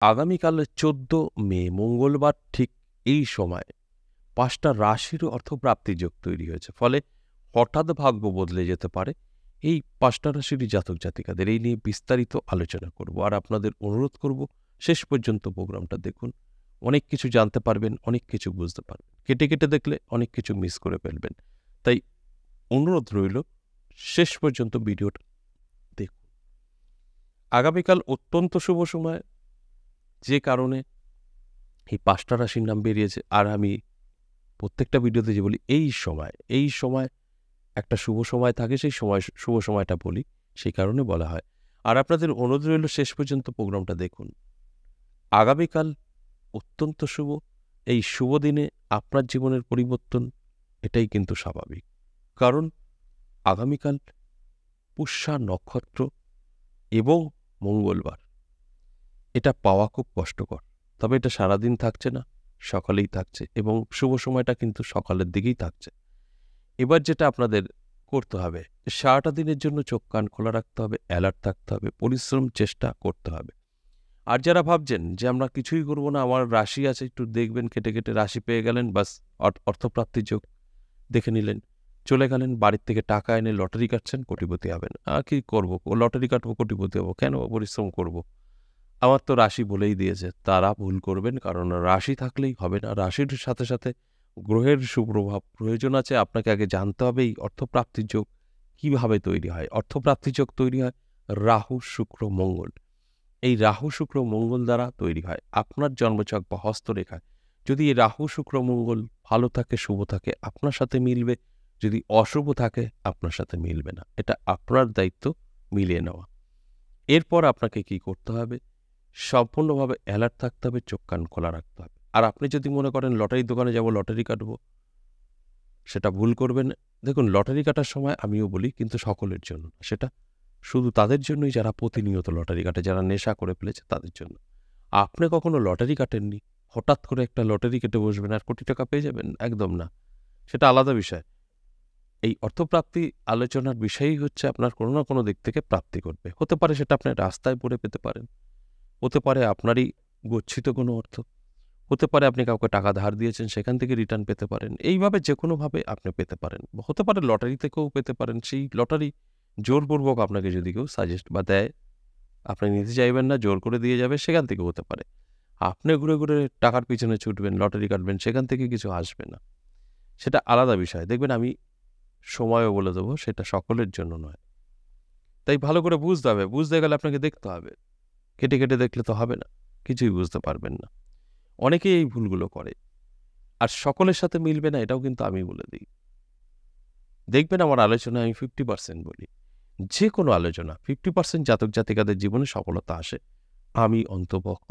আগামীকাল 14 মে মঙ্গলবার ঠিক এই সময় 5টা রাশির অর্থপ্রাপ্তি যোগ তৈরি হয়েছে। ফলে হঠাৎ ভাগ্য বদলে যেতে পারে। এই 5টা রাশির জাতক জাতিকাদের এই নিয়ে বিস্তারিত আলোচনা করব। আর আপনাদের অনুরোধ করব শেষ পর্যন্ত প্রোগ্রামটা দেখুন। অনেক কিছু জানতে পারবেন, অনেক কিছু বুঝতে পারবেন। কেটে কেটে দেখলে অনেক কিছু মিস করে ফেলবেন। তাই অনুরোধ রইল শেষ পর্যন্ত ভিডিওটা দেখুন। আগামীকাল অত্যন্ত শুভ সময়, যে কারণে এই 5টা রাশির নাম বেরিয়েছে। আর আমি প্রত্যেকটা ভিডিওতে যে বলি এই সময় একটা শুভ সময় থাকে, সেই সময় শুভ সময়টা বলি, সেই কারণে বলা হয়। আর আপনাদের অনুরোধ রইল শেষ পর্যন্ত প্রোগ্রামটা দেখুন। আগামীকাল অত্যন্ত শুভ। এই শুভ দিনে আপনার জীবনের পরিবর্তন এটাই কিন্তু স্বাভাবিক। কারণ আগামীকাল পুষ্যা নক্ষত্র এবং মঙ্গলবার, এটা পাওয়া খুব কষ্টকর। তবে এটা সারাদিন থাকছে না, সকালেই থাকছে এবং শুভ সময়টা কিন্তু সকালের দিকেই থাকছে। এবার যেটা আপনাদের করতে হবে, সারাটা দিনের জন্য চোখ কান খোলা রাখতে হবে, অ্যালার্ট থাকতে হবে, পরিশ্রম চেষ্টা করতে হবে। আর যারা ভাবছেন যে আমরা কিছুই করব না, আমার রাশি আছে, একটু দেখবেন, কেটে কেটে রাশি পেয়ে গেলেন, বাস অর্থপ্রাপ্তির যোগ দেখে নিলেন, চলে গেলেন, বাড়ির থেকে টাকা এনে লটারি কাটছেন, কোটিপতি হবেন। কি করবো, লটারি কাটবো, কোটিপতি হবো, কেন পরিশ্রম করব? আমার তো রাশি বলেই দিয়েছে। তারা ভুল করবেন, কারণ রাশি থাকলেই হবে না। রাশির সাথে সাথে গ্রহের সুপ্রভাব প্রয়োজন আছে। আপনাকে আগে জানতে হবে এই অর্থপ্রাপ্তির যোগ কিভাবে তৈরি হয়। অর্থপ্রাপ্তির যোগ তৈরি হয় রাহু, শুক্র, মঙ্গল। এই রাহু, শুক্র, মঙ্গল দ্বারা তৈরি হয়। আপনার জন্মছক বা হস্তরেখায় যদি এই রাহু, শুক্র, মঙ্গল ভালো থাকে, শুভ থাকে, আপনার সাথে মিলবে। যদি অশুভ থাকে, আপনার সাথে মিলবে না। এটা আপনার দায়িত্ব মিলিয়ে নেওয়া। এরপর আপনাকে কি করতে হবে? সম্পূর্ণভাবে অ্যালার্ট থাকতে হবে, চোখ কান খোলা রাখতে হবে। আর আপনি যদি মনে করেন লটারির দোকানে যাব, লটারি কাটব, সেটা ভুল করবেন। দেখুন, লটারি কাটার সময় আমিও বলি, কিন্তু সকলের জন্য না। সেটা শুধু তাদের জন্যই যারা প্রতিনিয়ত লটারি কাটে, যারা নেশা করে ফেলেছে তাদের জন্য। আপনি কখনো লটারি কাটেননি, হঠাৎ করে একটা লটারি কেটে বসবেন আর কোটি টাকা পেয়ে যাবেন? একদম না। সেটা আলাদা বিষয়। এই অর্থপ্রাপ্তি আলোচনার বিষয়ই হচ্ছে আপনার কোনো না কোনো দিক থেকে প্রাপ্তি করবে। হতে পারে সেটা আপনি রাস্তায় পড়ে পেতে পারেন, হতে পারে আপনারই গচ্ছিত কোনো অর্থ, হতে পারে আপনি কাউকে টাকা ধার দিয়েছেন, সেখান থেকে রিটার্ন পেতে পারেন। এইভাবে যে কোনোভাবে আপনি পেতে পারেন। হতে পারে লটারি থেকেও পেতে পারেন। সেই লটারি জোরপূর্বক আপনাকে যদি কেউ সাজেস্ট বা দেয়, আপনি নিতে চাইবেন না, জোর করে দিয়ে যাবে, সেখান থেকে হতে পারে। আপনি ঘুরে ঘুরে টাকার পিছনে ছুটবেন, লটারি কাটবেন, সেখান থেকে কিছু আসবে না। সেটা আলাদা বিষয়। দেখবেন আমি সময়ও বলে দেবো, সেটা সকলের জন্য নয়। তাই ভালো করে বুঝতে হবে। বুঝতে গেলে আপনাকে দেখতে হবে। কেটে কেটে দেখলে তো হবে না, কিছুই বুঝতে পারবেন না। অনেকেই এই ভুলগুলো করে। আর সকলের সাথে মিলবে না, এটাও কিন্তু আমি বলে দিই। দেখবেন আমার আলোচনায় আমি 50% বলি। যে কোনো আলোচনা 50% জাতক জাতিকাদের জীবনে সফলতা আসে। আমি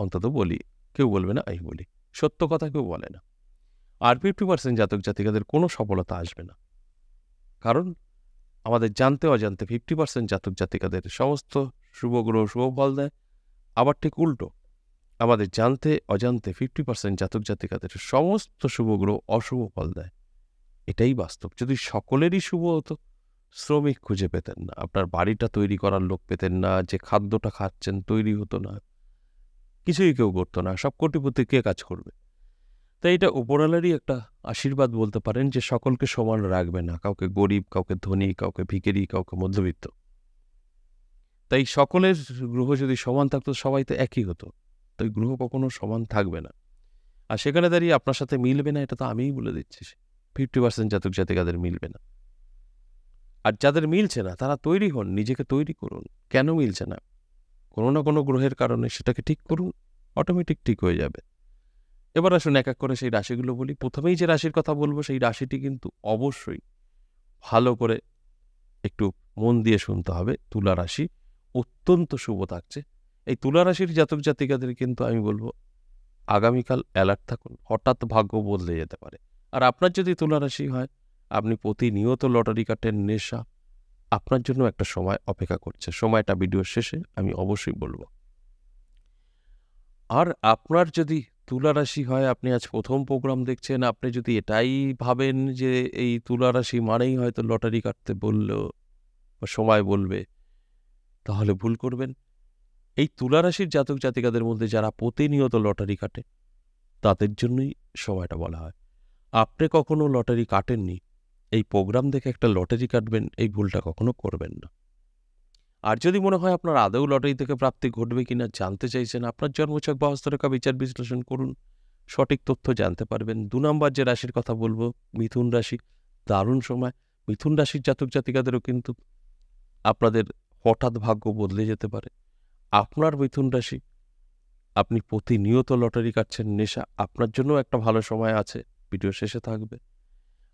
অন্তত বলি। কেউ বলবে না, আমি বলি। সত্য কথা কেউ বলে না। আর 50% জাতক জাতিকাদের কোনো সফলতা আসবে না। কারণ আমাদের জানতে অজান্তে 50% জাতক জাতিকাদের সমস্ত শুভ গ্রহ শুভ ফল দেয়। আবার ঠিক উল্টো, আমাদের জানতে অজান্তে 50% জাতক জাতিকাদের সমস্ত শুভ গ্রহ অশুভ ফল দেয়। এটাই বাস্তব। যদি সকলেরই শুভ হতো, শ্রমিক খুঁজে পেতেন না, আপনার বাড়িটা তৈরি করার লোক পেতেন না, যে খাদ্যটা খাচ্ছেন তৈরি হতো না, কিছুই কেউ করতো না, সব কোটিপতি কে কাজ করবে? তাই এটা উপরওয়ালারই একটা আশীর্বাদ বলতে পারেন, যে সকলকে সমান রাখবে না, কাউকে গরিব, কাউকে ধনী, কাউকে ভিখারি, কাউকে মধ্যবিত্ত। তাই সকলের গ্রহ যদি সমান থাকতো, সবাই তো একই হতো। তাই গ্রহ কখনো সমান থাকবে না। আর সেখানে দাঁড়িয়ে আপনার সাথে মিলবে না, এটা তো আমিই বলে দিচ্ছি। 50% জাতক জাতিকাদের মিলবে না। আর যাদের মিলছে না, তারা তৈরি হন, নিজেকে তৈরি করুন। কেন মিলছে না? কোনো না কোনো গ্রহের কারণে সেটাকে ঠিক করুন, অটোমেটিক ঠিক হয়ে যাবে। এবার আসুন এক এক করে সেই রাশিগুলো বলি। প্রথমেই যে রাশির কথা বলবো, সেই রাশিটি কিন্তু অবশ্যই ভালো করে একটু মন দিয়ে শুনতে হবে। তুলা রাশি অত্যন্ত শুভ থাকছে। এই তুলা রাশির জাতক জাতিকাদের কিন্তু আমি বলবো, আগামীকাল অ্যালার্ট থাকুন, হঠাৎ ভাগ্য বদলে যেতে পারে। আর আপনার যদি তুলা রাশি হয়, আপনি প্রতিনিয়ত লটারি কাটেন, নেশা, আপনার জন্য একটা সময় অপেক্ষা করছে। সময়টা ভিডিওর শেষে আমি অবশ্যই বলবো। আর আপনার যদি তুলা রাশি হয়, আপনি আজ প্রথম প্রোগ্রাম দেখছেন, আপনি যদি এটাই ভাবেন যে এই তুলা রাশি মানেই হয়তো লটারি কাটতে বলল বা সময় বলবে, তাহলে ভুল করবেন। এই তুলা রাশির জাতক জাতিকাদের মধ্যে যারা প্রতিনিয়ত লটারি কাটে তাদের জন্যই সময়টা বলা হয়। আপনি কখনো লটারি কাটেননি, এই প্রোগ্রাম দেখে একটা লটারি কাটবেন, এই ভুলটা কখনো করবেন না। আর যদি মনে হয় আপনার আদৌ লটারি থেকে প্রাপ্তি ঘটবে কিনা জানতে চাইছেন, আপনার জন্মছক বা হস্তরেখা বিচার বিশ্লেষণ করুন, সঠিক তথ্য জানতে পারবেন। 2 নম্বর যে রাশির কথা বলবো, মিথুন রাশি। দারুণ সময়। মিথুন রাশির জাতক জাতিকাদেরও কিন্তু আপনাদের হঠাৎ ভাগ্য বদলে যেতে পারে। আপনার মিথুন রাশি, আপনি প্রতিনিয়ত লটারি কাটছেন, নেশা, আপনার জন্য একটা ভালো সময় আছে, ভিডিও শেষে থাকবে।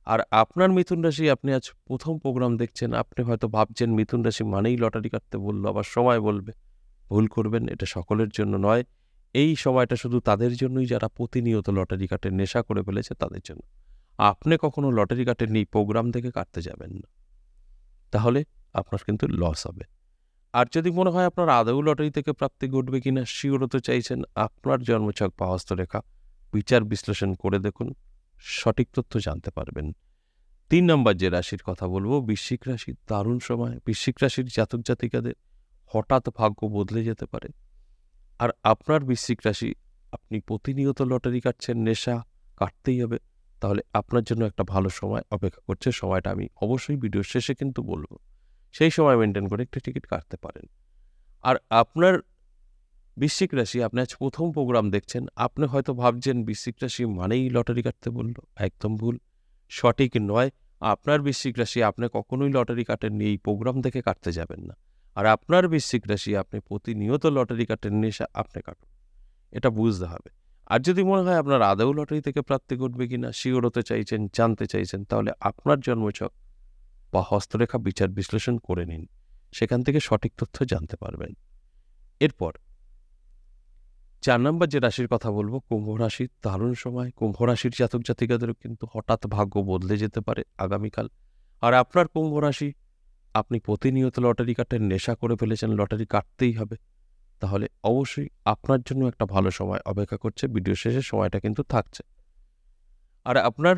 আর আপনার মিথুন রাশি, আপনি আজ প্রথম প্রোগ্রাম দেখছেন, আপনি হয়তো ভাবছেন মিথুন রাশি মানেই লটারি কাটতে বললো, আবার সময় বলবে। ভুল করবেন, এটা সকলের জন্য নয়। এই সময়টা শুধু তাদের জন্যই যারা প্রতিনিয়ত লটারি কাটে, নেশা করে ফেলেছে তাদের জন্য। আপনি কখনো লটারি কাটেননি, প্রোগ্রাম থেকে কাটতে যাবেন না, তাহলে আপনার কিন্তু লস হবে। আর যদি মনে হয় আপনার আদৌ লটারি থেকে প্রাপ্তি ঘটবে কিনা শিওর হতে চাইছেন, আপনার জন্মছক বা হস্তরেখা বিচার বিশ্লেষণ করে দেখুন, সঠিক তথ্য জানতে পারবেন। 3 নম্বর যে রাশির কথা বলবো, বৃশ্চিক রাশি। দারুণ সময়। বৃশ্চিক রাশির জাতক জাতিকাদের হঠাৎ ভাগ্য বদলে যেতে পারে। আর আপনার বৃশ্চিক রাশি, আপনি প্রতিনিয়ত লটারি কাটছেন, নেশা, কাটতেই হবে, তাহলে আপনার জন্য একটা ভালো সময় অপেক্ষা করছে। সময়টা আমি অবশ্যই ভিডিওর শেষে কিন্তু বলবো, সেই সময় মেনটেন করে একটা টিকিট কাটতে পারেন। আর আপনার বৃশ্চিক রাশি, আপনি আজ প্রথম প্রোগ্রাম দেখছেন, আপনি হয়তো ভাবছেন বৃশ্চিক রাশি মানেই লটারি কাটতে বলল, একদম ভুল, সঠিক নয়। আপনার বৃশ্চিক রাশি, আপনি কখনোই লটারি কাটেননি, এই প্রোগ্রাম থেকে কাটতে যাবেন না। আর আপনার বৃশ্চিক রাশি, আপনি প্রতিনিয়ত লটারি কাটেন, নেশা, আপনি কাটুন, এটা বুঝতে হবে। আর যদি মনে হয় আপনার আদৌ লটারি থেকে প্রাপ্তি ঘটবে কিনা শিওর হতে চাইছেন, জানতে চাইছেন, তাহলে আপনার জন্মছক বা হস্তরেখা বিচার বিশ্লেষণ করে নিন, সেখান থেকে সঠিক তথ্য জানতে পারবেন। এরপর 4 নম্বর যে রাশির কথা বলবো, কুম্ভ রাশি। দারুণ সময়। কুম্ভ রাশির জাতক জাতিকাদেরও কিন্তু হঠাৎ ভাগ্য বদলে যেতে পারে আগামীকাল। আর আপনার কুম্ভ রাশি, আপনি প্রতিনিয়ত লটারি কাটেন, নেশা করে ফেলেছেন, লটারি কাটতেই হবে, তাহলে অবশ্যই আপনার জন্য একটা ভালো সময় অপেক্ষা করছে, ভিডিও শেষে সময়টা কিন্তু থাকছে। আর আপনার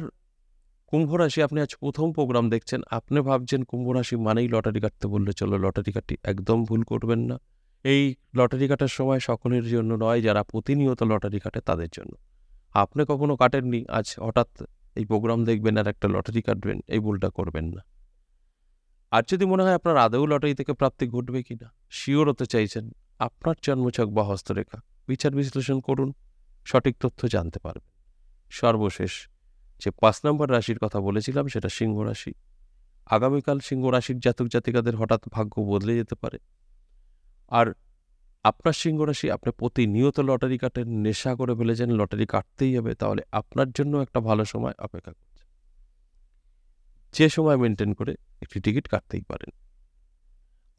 কুম্ভ রাশি, আপনি আজ প্রথম প্রোগ্রাম দেখছেন, আপনি ভাবছেন কুম্ভ রাশি মানেই লটারি কাটতে বললে চলো লটারি কাটি, একদম ভুল করবেন না। এই লটারি কাটার সময় সকলের জন্য নয়, যারা প্রতিনিয়ত লটারি কাটে তাদের জন্য। আপনি কখনো কাটেননি, আজ হঠাৎ এই প্রোগ্রাম দেখবেন আর একটা লটারি কাটবেন, এই ভুলটা করবেন না। আর যদি মনে হয় আপনার আদৌ লটারি থেকে প্রাপ্তি ঘটবে কিনা শিওর হতে চাইছেন, আপনার জন্মছক বা হস্তরেখা বিচার বিশ্লেষণ করুন, সঠিক তথ্য জানতে পারবেন। সর্বশেষ যে 5 নম্বর রাশির কথা বলেছিলাম, সেটা সিংহ রাশি। আগামীকাল সিংহ রাশির জাতক জাতিকাদের হঠাৎ ভাগ্য বদলে যেতে পারে। আর আপনার সিংহ রাশি, আপনি প্রতিনিয়ত লটারি কাটেন, নেশা করে ফেলেছেন, লটারি কাটতেই হবে, তাহলে আপনার জন্য একটা ভালো সময় অপেক্ষা করছে, যে সময় মেনটেন করে একটি টিকিট কাটতেই পারেন।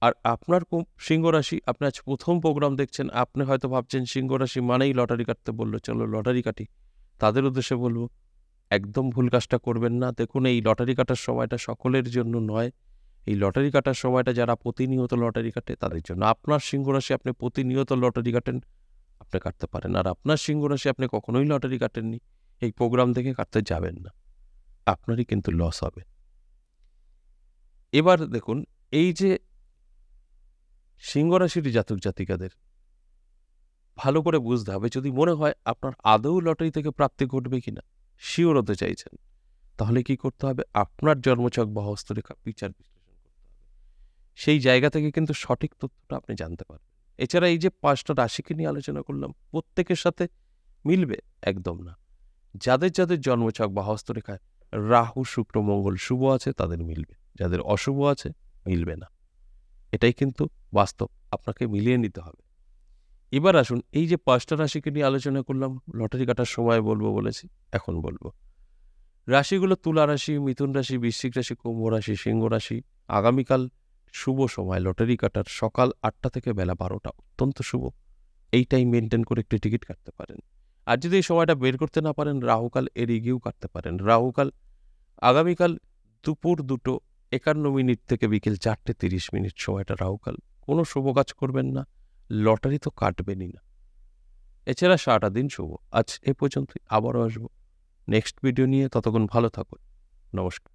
আর আপনার সিংহ রাশি, আপনি আজ প্রথম প্রোগ্রাম দেখছেন, আপনি হয়তো ভাবছেন সিংহ রাশি মানেই লটারি কাটতে বললো, চলো লটারি কাটি, তাদের উদ্দেশ্যে বলবো একদম ভুল কাজটা করবেন না। দেখুন, এই লটারি কাটার সময়টা সকলের জন্য নয়, এই লটারি কাটার সময়টা যারা প্রতিনিয়ত লটারি কাটে তাদের জন্য। আপনার সিংহ রাশি, আপনি প্রতিনিয়ত লটারি কাটেন, আপনি কাটতে পারেন। আর আপনার সিংহ রাশি, আপনি কখনোই লটারি কাটেননি, এই প্রোগ্রাম থেকে কাটতে যাবেন না, আপনারই কিন্তু লস হবে। এবার দেখুন, এই যে সিংহ রাশির জাতক জাতিকাদের ভালো করে বুঝতে হবে, যদি মনে হয় আপনার আদৌ লটারি থেকে প্রাপ্তি ঘটবে কিনা শিওর হতে চাইছেন, তাহলে কি করতে হবে, আপনার জন্মছক বা হস্তরেখা বিচার বিশ্লেষণ করতে হবে। সেই জায়গা থেকে কিন্তু সঠিক তথ্যটা আপনি জানতে পারবেন। এছাড়া এই যে 5টা রাশিকে নিয়ে আলোচনা করলাম, প্রত্যেকের সাথে মিলবে একদম না। যাদের যাদের জন্মছক বা হস্তরেখায় রাহু, শুক্র, মঙ্গল শুভ আছে তাদের মিলবে, যাদের অশুভ আছে মিলবে না। এটাই কিন্তু বাস্তব, আপনাকে মিলিয়ে নিতে হবে। এবার আসুন, এই যে 5টা রাশিকে নিয়ে আলোচনা করলাম, লটারি কাটার সময় বলবো বলেছি, এখন বলবো রাশিগুলো: তুলা রাশি, মিথুন রাশি, বৃশ্চিক রাশি, কুম্ভ রাশি, সিংহ রাশি। আগামীকাল শুভ সময় লটারি কাটার সকাল 8টা থেকে বেলা 12টা, অত্যন্ত শুভ। এই টাইম মেনটেন করে একটি টিকিট কাটতে পারেন। আর যদি এই সময়টা বের করতে না পারেন, রাহুকাল এড়িয়ে গিয়েও কাটতে পারেন। রাহুকাল আগামীকাল দুপুর 2:51 থেকে বিকেল 4:30, সময়টা রাহুকাল। কোনো শুভ কাজ করবেন না, লটারি তো কাটবেনই না। এছাড়া সারাটা দিন শুভ। আজ এ পর্যন্তই, আবারও আসবো নেক্সট ভিডিও নিয়ে। ততক্ষণ ভালো থাকুন। নমস্কার।